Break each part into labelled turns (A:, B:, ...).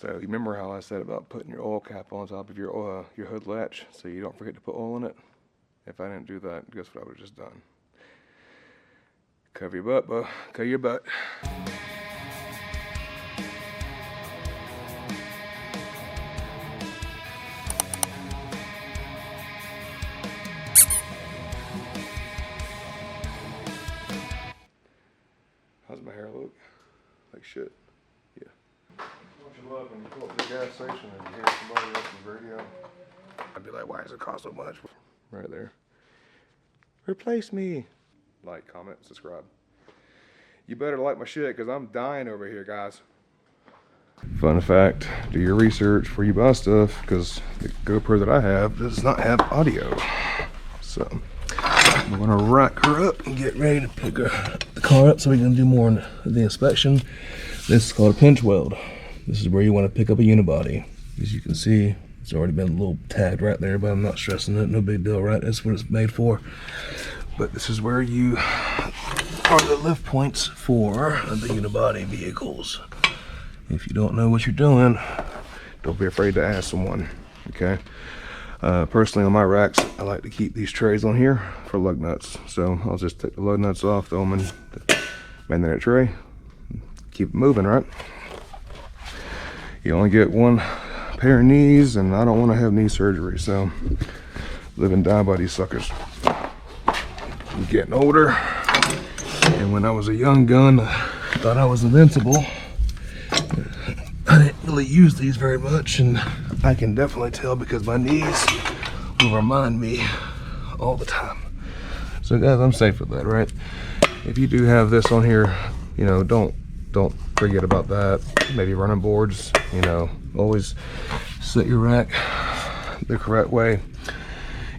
A: So you remember how I said about putting your oil cap on top of your hood latch so you don't forget to put oil in it? If I didn't do that, guess what I would have just done? Cover your butt, bro. Cover your butt. How's my hair look? Like shit. Yeah. Don't you love when you pull up to the gas station and you hear somebody else's radio? I'd be like, why does it cost so much? Right there. Replace me. Like, comment, subscribe. You better like my shit because I'm dying over here, guys. Fun fact, do your research before you buy stuff because the GoPro that I have does not have audio. So I'm gonna rack her up and get ready to pick the car up so we can do more of the inspection. This is called a pinch weld. This is where you want to pick up a unibody. As you can see, it's already been a little tagged right there, but I'm not stressing it. No big deal, right? That's what it's made for. But this is where you are the lift points for the unibody vehicles. If you don't know what you're doing, don't be afraid to ask someone, okay? Personally, on my racks, I like to keep these trays on here for lug nuts. So I'll just take the lug nuts off, throw them in the magnetic tray, keep it moving, right? You only get one pair of knees, and I don't want to have knee surgery, so live and die by these suckers. I'm getting older, and when I was a young gun, I thought I was invincible. I didn't really use these very much, and I can definitely tell because my knees will remind me all the time. So guys, I'm safe with that, right? If you do have this on here, you know, don't forget about that. Maybe running boards, you know, always set your rack the correct way.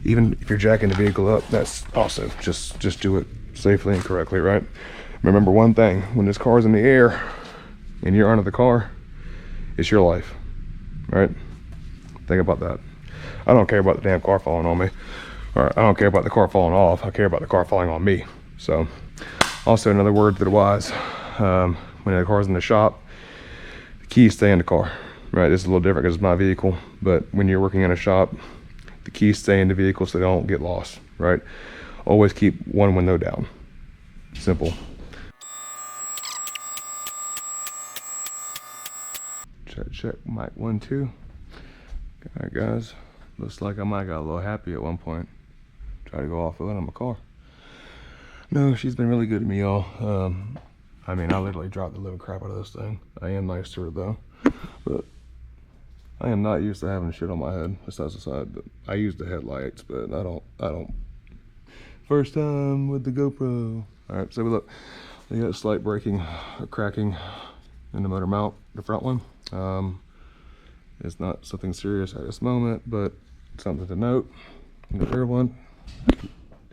A: Even if you're jacking the vehicle up, that's also just do it safely and correctly, right? Remember one thing, when this car's in the air and you're under the car, it's your life, right? Think about that. I don't care about the damn car falling on me, or I don't care about the car falling off. I care about the car falling on me. So, also another word to the wise, when the car's in the shop, the keys stay in the car, right? This is a little different because it's my vehicle, but when you're working in a shop, the keys stay in the vehicle so they don't get lost, right? Always keep one window down. Simple. Check, mic 1, 2. All right, guys. Looks like I might got a little happy at one point. Try to go off with it on my car. No, she's been really good to me, y'all. I mean, I literally dropped the living crap out of this thing. I am nice to her though, but I am not used to having shit on my head besides the side. But I use the headlights, but I don't. First time with the GoPro. All right, so look, we got a slight breaking or cracking in the motor mount, the front one. It's not something serious at this moment, but something to note. The rear one,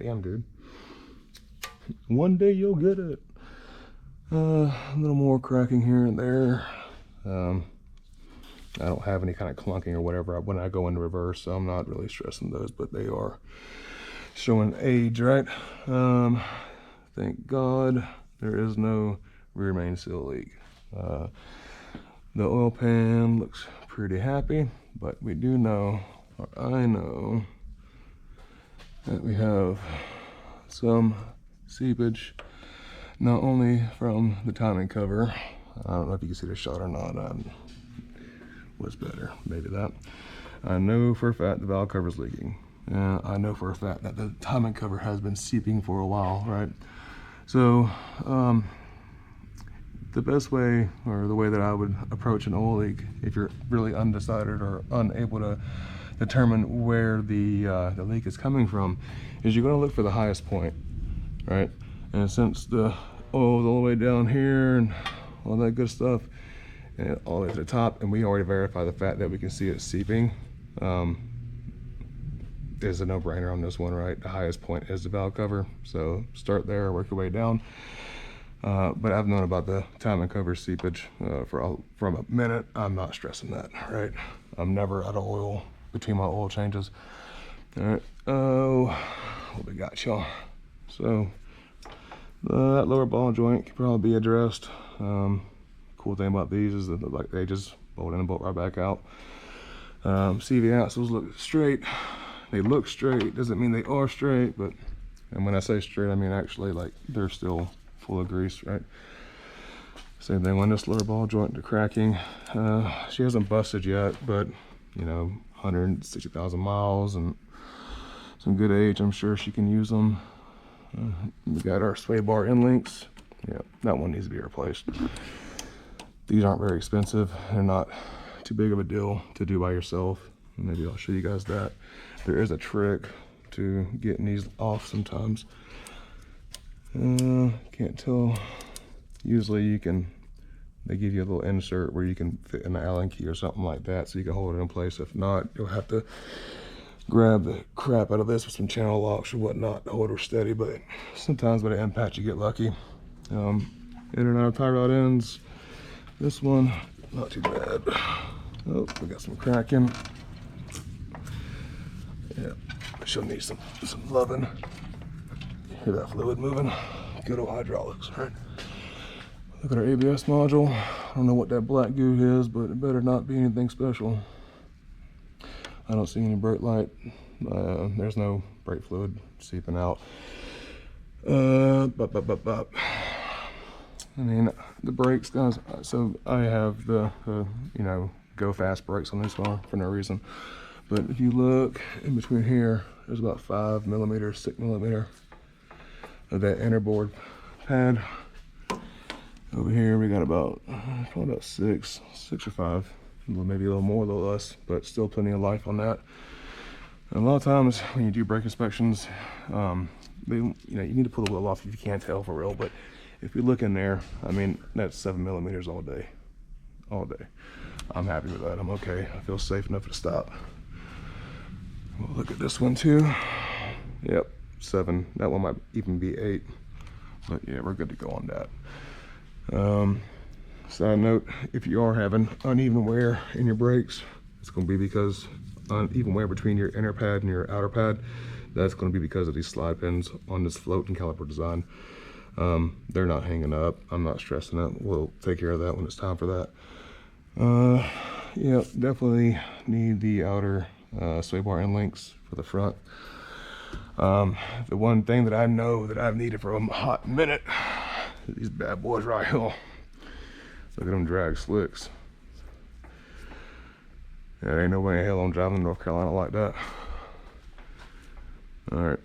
A: damn dude, one day you'll get it. A little more cracking here and there. I don't have any kind of clunking or whatever when I go into reverse, so I'm not really stressing those, but they are showing age, right? Thank God there is no rear main seal leak. The oil pan looks pretty happy, but we do know, or I know, that we have some seepage, not only from the timing cover. I don't know if you can see the shot or not. What's better? Maybe that. I know for a fact the valve cover is leaking. I know for a fact that the timing cover has been seeping for a while, right? So, the best way, or the way that I would approach an oil leak, if you're really undecided or unable to determine where the leak is coming from, is you're going to look for the highest point, right? And since the oil is all the way down here and all that good stuff, and all the way to the top, and we already verified the fact that we can see it seeping, there's a no-brainer on this one, right? The highest point is the valve cover, so start there, work your way down. But I've known about the timing cover seepage from a minute. I'm not stressing that, right? I'm never out of oil between my oil changes. All right, what we got, y'all? So that lower ball joint could probably be addressed. Cool thing about these is that like they just bolt in and bolt right back out. CV axles look straight. They look straight, doesn't mean they are straight, but, and when I say straight, I mean actually like they're still full of grease, right? Same thing on this lower ball joint, the cracking. She hasn't busted yet, but you know, 160,000 miles and some good age, I'm sure she can use them. We got our sway bar end links. Yeah, that one needs to be replaced. These aren't very expensive. They're not too big of a deal to do by yourself. Maybe I'll show you guys that. There is a trick to getting these off sometimes. Can't tell. Usually you can, they give you a little insert where you can fit an Allen key or something like that so you can hold it in place. If not, you'll have to grab the crap out of this with some channel locks or whatnot to hold her steady. But sometimes with an impact you get lucky. In and out of tie rod ends. This one, not too bad. Oh, we got some cracking. Yeah, she'll need some loving. Hear that fluid moving? Good old hydraulics, right? Look at our ABS module. I don't know what that black goo is, but it better not be anything special. I don't see any brake light. There's no brake fluid seeping out. I mean, the brakes, guys, so I have the you know, go fast brakes on this car for no reason. But if you look in between here, there's about 5 millimeters, 6 millimeter of that inner board pad. Over here, we got about, probably about 6 or 5, maybe a little more, a little less, but still plenty of life on that. And a lot of times when you do brake inspections, you need to pull the wheel off if you can't tell for real, but if you look in there, I mean, that's 7 millimeters all day. All day. I'm happy with that. I'm okay. I feel safe enough to stop. We'll look at this one too. Yep, 7. That one might even be 8. But yeah, we're good to go on that. Side note, if you are having uneven wear in your brakes, it's going to be because uneven wear between your inner pad and your outer pad. That's going to be because of these slide pins on this float and caliper design. They're not hanging up. I'm not stressing it. We'll take care of that when it's time for that. Yeah, definitely need the outer sway bar end links for the front. The one thing that I know that I've needed for a hot minute, these bad boys right here. Look at them drag slicks. Yeah, ain't no way in hell I'm driving to North Carolina like that. All right,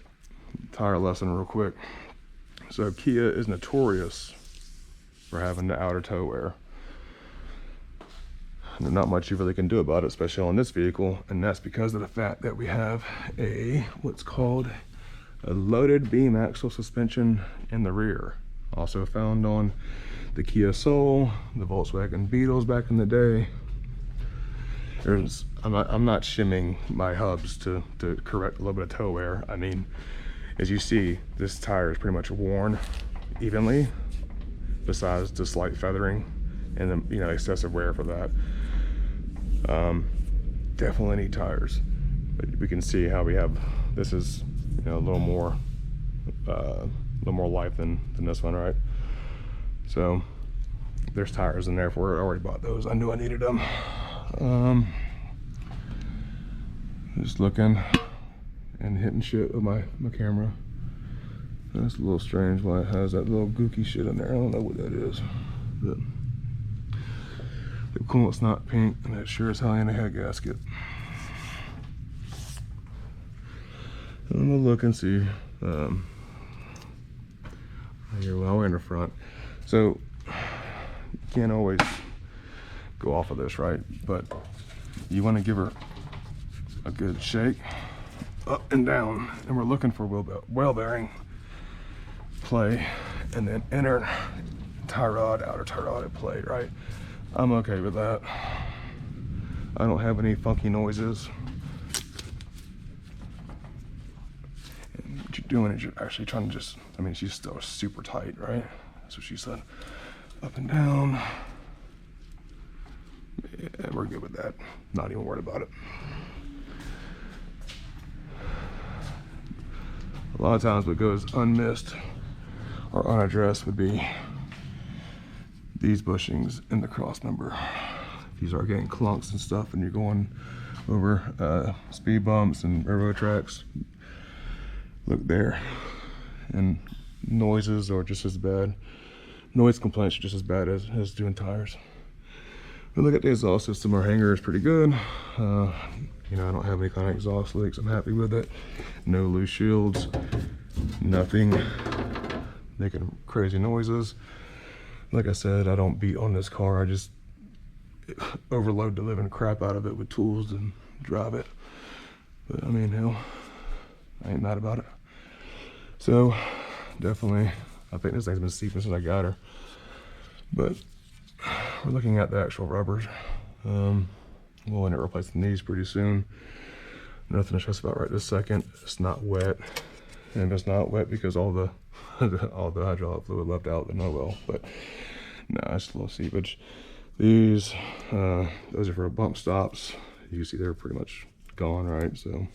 A: tire lesson real quick. So Kia is notorious for having the outer toe wear. There's not much you really can do about it, especially on this vehicle, and that's because of the fact that we have what's called a loaded beam axle suspension in the rear. Also found on the Kia Soul, the Volkswagen Beetles back in the day. I'm not shimming my hubs to correct a little bit of toe wear. I mean, as you see, this tire is pretty much worn evenly, besides the slight feathering and the, you know, excessive wear for that. Definitely need tires, but we can see how we have, this is, you know, a little more life than this one, right? So there's tires in there for it. I already bought those. I knew I needed them. Just looking and hitting shit with my camera. That's a little strange why it has that little gooky shit in there. I don't know what that is, but cool, it's not pink, and that sure as hell ain't a head gasket. I'm gonna look and see. Here, while we're in the front, so you can't always go off of this, right? But you want to give her a good shake up and down, and we're looking for wheel bearing play, and then inner tie rod, outer tie rod at play, right? I'm okay with that. I don't have any funky noises. And what you're doing is you're actually trying to just, I mean, she's still super tight, right? That's what she said. Up and down. Yeah, we're good with that. Not even worried about it. A lot of times what goes unmissed or unaddressed would be these bushings in the cross member. If you start getting clunks and stuff and you're going over speed bumps and railroad tracks, look there. And noises are just as bad. Noise complaints are just as bad as doing tires. But look at the exhaust system. Our hanger is pretty good. You know, I don't have any kind of exhaust leaks. I'm happy with it. No loose shields. Nothing making crazy noises. Like I said, I don't beat on this car. I just overload the living crap out of it with tools and drive it. But I mean, hell, I ain't mad about it. So definitely, I think this thing's been seeping since I got her. But we're looking at the actual rubbers. We'll end up replacing these pretty soon. Nothing to stress about right this second. It's not wet. And if it's not wet because all the all the hydraulic fluid left out, then oh well. But no, it's a little seepage. These, those are for bump stops. You can see they're pretty much gone, right? So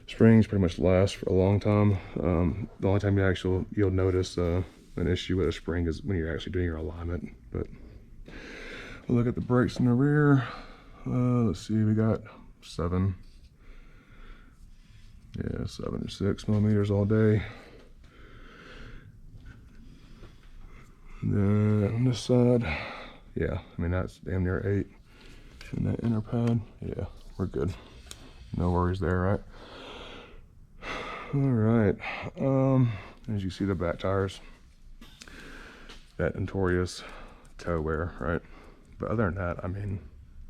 A: springs pretty much last for a long time. The only time you'll notice an issue with a spring is when you're actually doing your alignment. But we'll look at the brakes in the rear. Let's see, we got 7 or 6 millimeters all day. And then on this side, yeah, I mean that's damn near 8. And that inner pad, yeah, we're good. No worries there, right? All right. As you see, the back tires, that notorious toe wear, right? But other than that, I mean,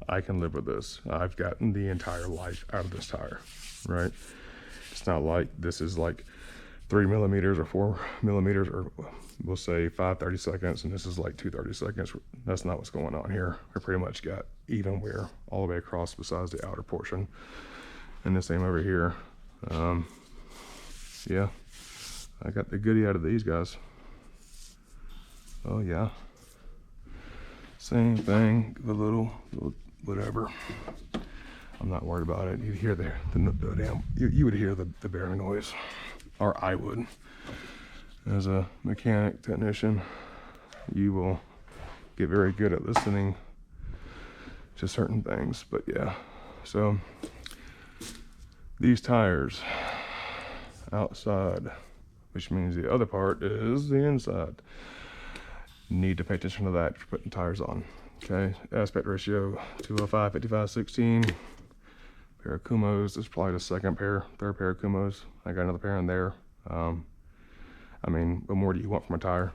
A: I can live with this. I've gotten the entire life out of this tire, right? It's not like this is like 3 millimeters or 4 millimeters, or we'll say 5 30-seconds, and this is like 2 30-seconds. That's not what's going on here. We pretty much got even wear all the way across besides the outer portion. And the same over here. Yeah, I got the goodie out of these guys. Oh yeah. Same thing, the little whatever. I'm not worried about it. You'd hear the damn, you would hear the bearing noise, or I would. As a mechanic technician, you will get very good at listening to certain things. But yeah, so these tires outside, which means the other part is the inside. Need to pay attention to that if you're putting tires on. Okay, aspect ratio 205, 55, 16. Pair of Kumos. This is probably the third pair of Kumos. I got another pair in there. I mean, what more do you want from a tire?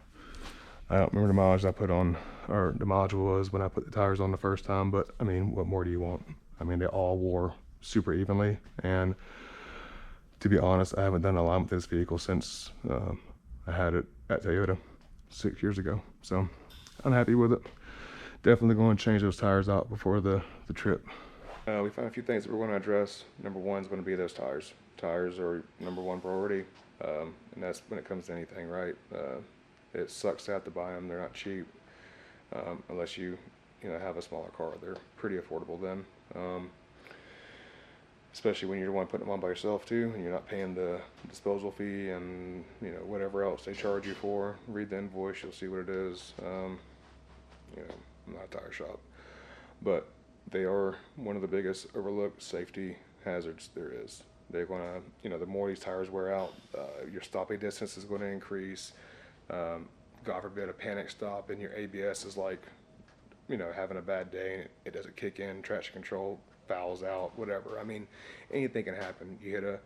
A: I don't remember the mileage I put on, or the mileage was when I put the tires on the first time, but I mean, what more do you want? I mean, they all wore super evenly, and to be honest, I haven't done a lot with this vehicle since I had it at Toyota 6 years ago. So I'm happy with it. Definitely going to change those tires out before the trip. We found a few things that we're going to address. Number one is going to be those tires. Tires are number one priority, and that's when it comes to anything, right? It sucks to have to buy them. They're not cheap, unless you have a smaller car. They're pretty affordable then, especially when you're the one putting them on by yourself too, and you're not paying the disposal fee and whatever else they charge you for. Read the invoice, you'll see what it is. I'm not a tire shop, but they are one of the biggest overlooked safety hazards there is. They're gonna, the more these tires wear out, your stopping distance is going to increase. God forbid a panic stop and your ABS is like, having a bad day and it doesn't kick in, traction control fouls out, whatever. I mean, anything can happen. You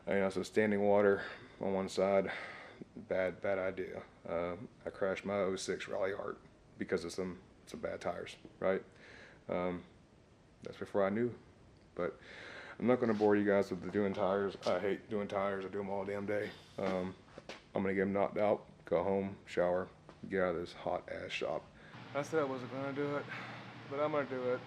A: hit so standing water on one side, bad idea. I crashed my 06 Rally Art because of some bad tires, right? That's before I knew. But I'm not going to bore you guys with doing tires. I hate doing tires. I do them all damn day. I'm going to get them knocked out, go home, shower, get out of this hot ass shop. I said I wasn't going to do it, but I'm going to do it.